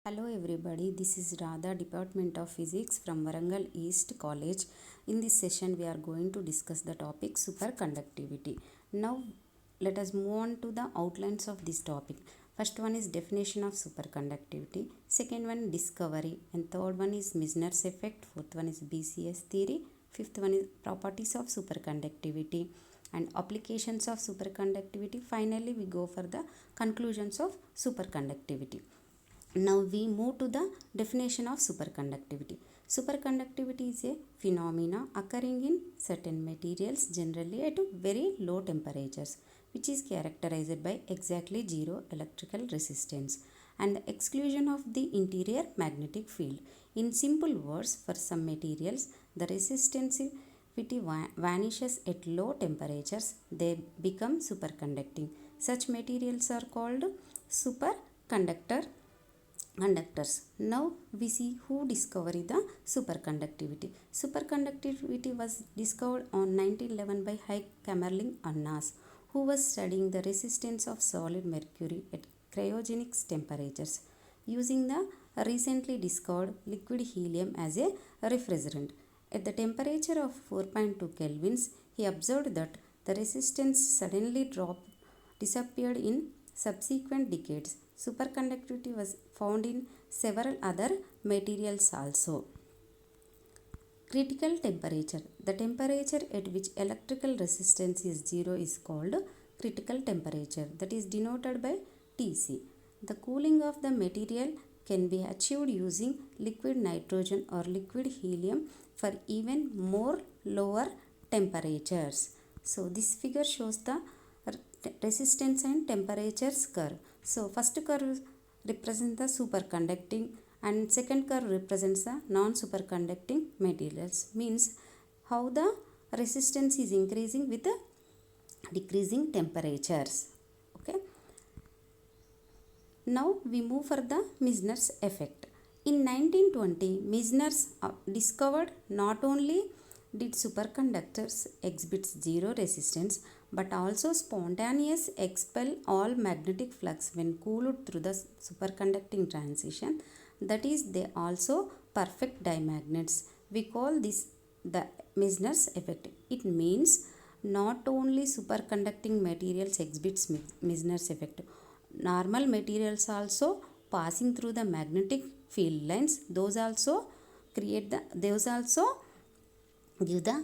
Hello everybody, this is Radha, Department of Physics from Varangal East College. In this session, we are going to discuss the topic superconductivity. Now, let us move on to the outlines of this topic. First one is definition of superconductivity, second one discovery, and third one is Misner's effect, fourth one is BCS theory, fifth one is properties of superconductivity and applications of superconductivity. Finally, we go for the conclusions of superconductivity. Now we move to the definition of superconductivity. Superconductivity is a phenomena occurring in certain materials generally at very low temperatures, which is characterized by exactly zero electrical resistance and the exclusion of the interior magnetic field. In simple words, for some materials, the resistivity vanishes at low temperatures, they become superconducting. Such materials are called superconductors. Now we see who discovered the superconductivity. Superconductivity was discovered on 1911 by High Kamerlingh Onnes, who was studying the resistance of solid mercury at cryogenic temperatures using the recently discovered liquid helium as a refrigerant. At the temperature of 4.2 kelvins, he observed that the resistance suddenly disappeared in subsequent decades. Superconductivity was found in several other materials also. Critical temperature. The temperature at which electrical resistance is zero is called critical temperature, that is denoted by Tc. The cooling of the material can be achieved using liquid nitrogen or liquid helium for even more lower temperatures. So this figure shows the resistance and temperatures curve. So first curve represents the superconducting and second curve represents the non-superconducting materials, means how the resistance is increasing with the decreasing temperatures. Okay. Now we move for the Misner's effect. In 1920, Misner discovered not only did superconductors exhibit zero resistance but also spontaneous expel all magnetic flux when cooled through the superconducting transition, that is they also perfect dimagnets. We call this the Misner's effect. It means not only superconducting materials exhibits Misner's effect, normal materials also passing through the magnetic field lines, those also give the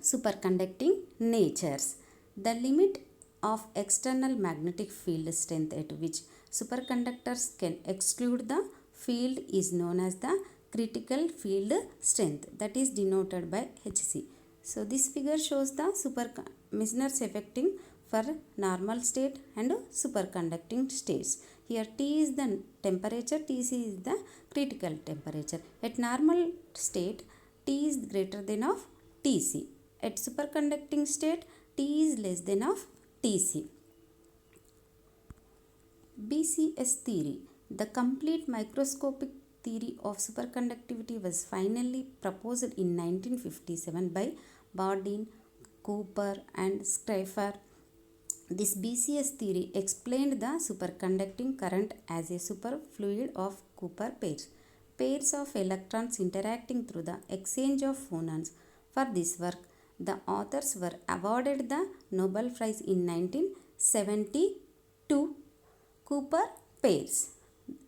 superconducting natures. The limit of external magnetic field strength at which superconductors can exclude the field is known as the critical field strength, that is denoted by Hc. So this figure shows the Misner's effecting for normal state and superconducting states. Here T is the temperature, Tc is the critical temperature. At normal state, T is greater than of Tc. At superconducting state, T is less than of Tc. BCS theory. The complete microscopic theory of superconductivity was finally proposed in 1957 by Bardeen, Cooper and Schrieffer. This BCS theory explained the superconducting current as a superfluid of Cooper pairs, pairs of electrons interacting through the exchange of phonons. For this work, the authors were awarded the Nobel Prize in 1972. Cooper pairs.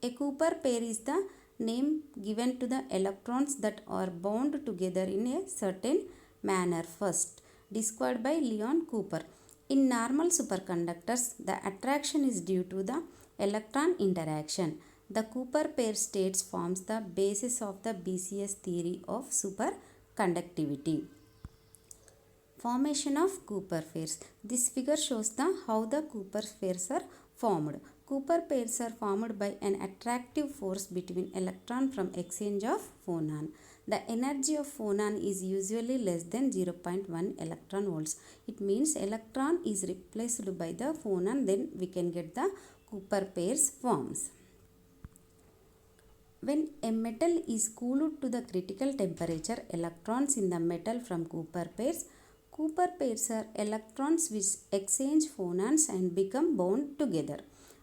A Cooper pair is the name given to the electrons that are bound together in a certain manner, first described by Leon Cooper. In normal superconductors, the attraction is due to the electron interaction. The Cooper pair states forms the basis of the BCS theory of superconductivity. Formation of Cooper pairs. This figure shows how the Cooper pairs are formed. Cooper pairs are formed by an attractive force between electron from exchange of phonon. The energy of phonon is usually less than 0.1 electron volts. It means electron is replaced by the phonon, then we can get the Cooper pairs forms. When a metal is cooled to the critical temperature, electrons in the metal from Cooper pairs are electrons which exchange phonons and become bound together.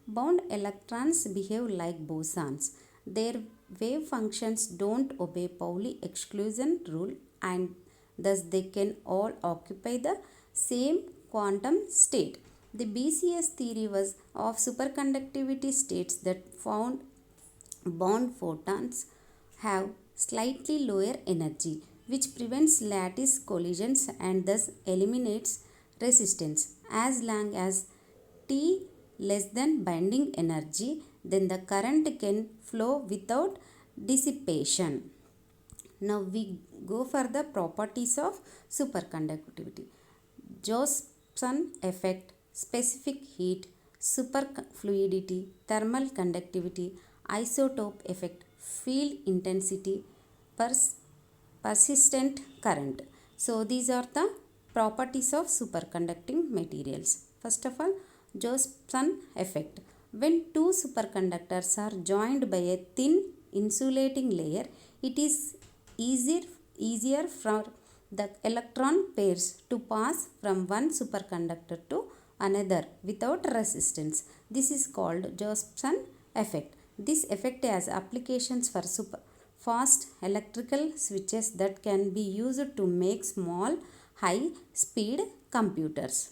Bound electrons behave like bosons. Their wave functions don't obey Pauli exclusion rule and thus they can all occupy the same quantum state. The BCS theory was of superconductivity states that found bound photons have slightly lower energy, which prevents lattice collisions and thus eliminates resistance. As long as T less than binding energy, then the current can flow without dissipation. Now we go for the properties of superconductivity. Josephson effect, specific heat, superfluidity, thermal conductivity, isotope effect, field intensity, persistent current. So these are the properties of superconducting materials. First of all, Josephson effect. When two superconductors are joined by a thin insulating layer, it is easier for the electron pairs to pass from one superconductor to another without resistance. This is called Josephson effect. This effect has applications for fast electrical switches that can be used to make small high speed computers.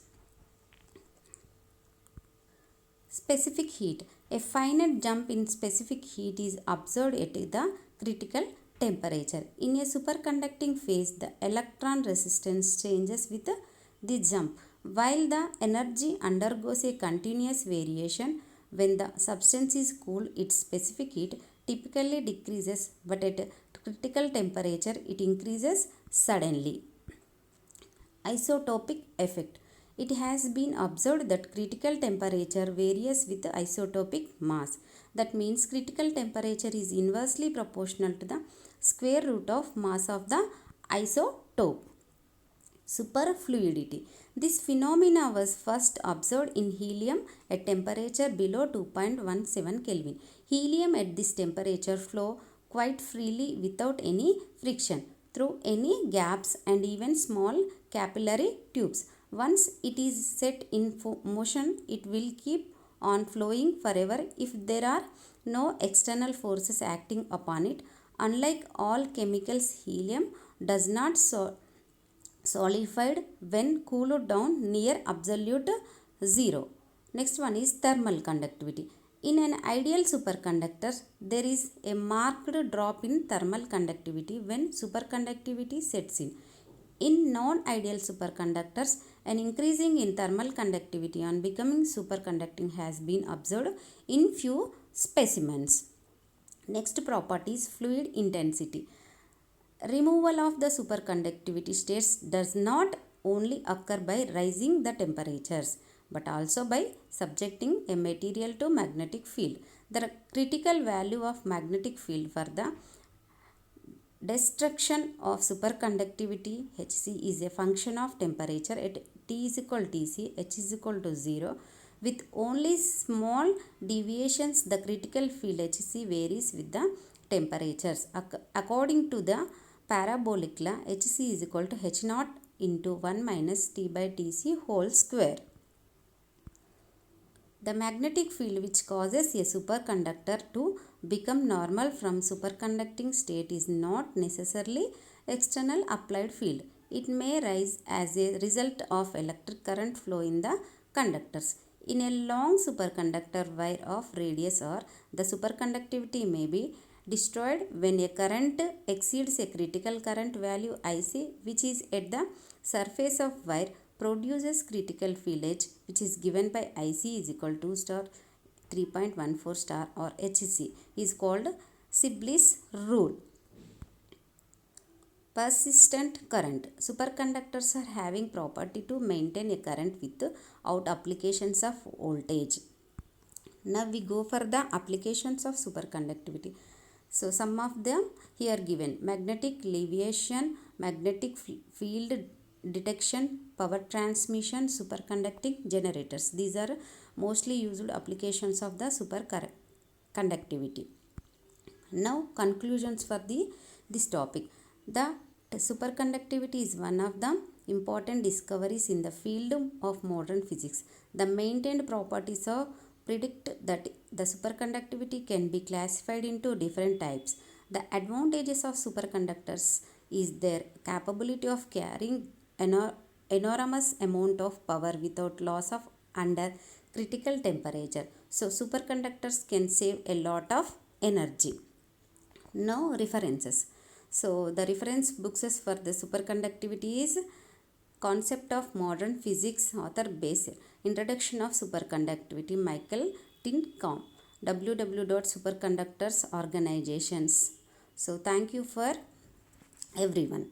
Specific heat. A finite jump in specific heat is observed at the critical temperature. In a superconducting phase, the electron resistance changes with the jump, while the energy undergoes a continuous variation. When the substance is cooled, its specific heat typically decreases, but at critical temperature, it increases suddenly. Isotopic effect. It has been observed that critical temperature varies with isotopic mass. That means critical temperature is inversely proportional to the square root of mass of the isotope. Superfluidity. This phenomena was first observed in helium at temperature below 2.17 Kelvin. Helium at this temperature flow quite freely without any friction through any gaps and even small capillary tubes. Once it is set in motion, it will keep on flowing forever if there are no external forces acting upon it. Unlike all chemicals, helium does not solidified when cooled down near absolute zero. Next one is thermal conductivity. In an ideal superconductor, there is a marked drop in thermal conductivity when superconductivity sets in. In non-ideal superconductors, an increasing in thermal conductivity on becoming superconducting has been observed in few specimens. Next property is fluid intensity. Removal of the superconductivity states does not only occur by raising the temperatures but also by subjecting a material to magnetic field. The critical value of magnetic field for the destruction of superconductivity Hc is a function of temperature at T is equal to Tc, H is equal to 0. With only small deviations, the critical field Hc varies with the temperatures. According to the parabolic law, Hc is equal to H naught into 1 minus T by Tc whole square. The magnetic field which causes a superconductor to become normal from superconducting state is not necessarily external applied field. It may rise as a result of electric current flow in the conductors. In a long superconductor wire of radius r, the superconductivity may be destroyed when a current exceeds a critical current value IC, which is at the surface of wire, produces critical field H, which is given by IC is equal to star 3.14 star or HC is called Sibley's rule. Persistent current. Superconductors are having property to maintain a current without applications of voltage. Now we go for the applications of superconductivity. So some of them here given: magnetic leviation, magnetic field detection, power transmission, superconducting generators. These are mostly used applications of the superconductivity. Now conclusions for this topic. The superconductivity is one of the important discoveries in the field of modern physics. The maintained properties of predict that The superconductivity can be classified into different types. The advantages of superconductors is their capability of carrying enormous amount of power without loss of under critical temperature. So superconductors can save a lot of energy. Now references. So the reference books for the superconductivity is Concept of Modern Physics, author base, Introduction of Superconductivity, Michael Tinkham, www.superconductors organizations. So thank you for everyone.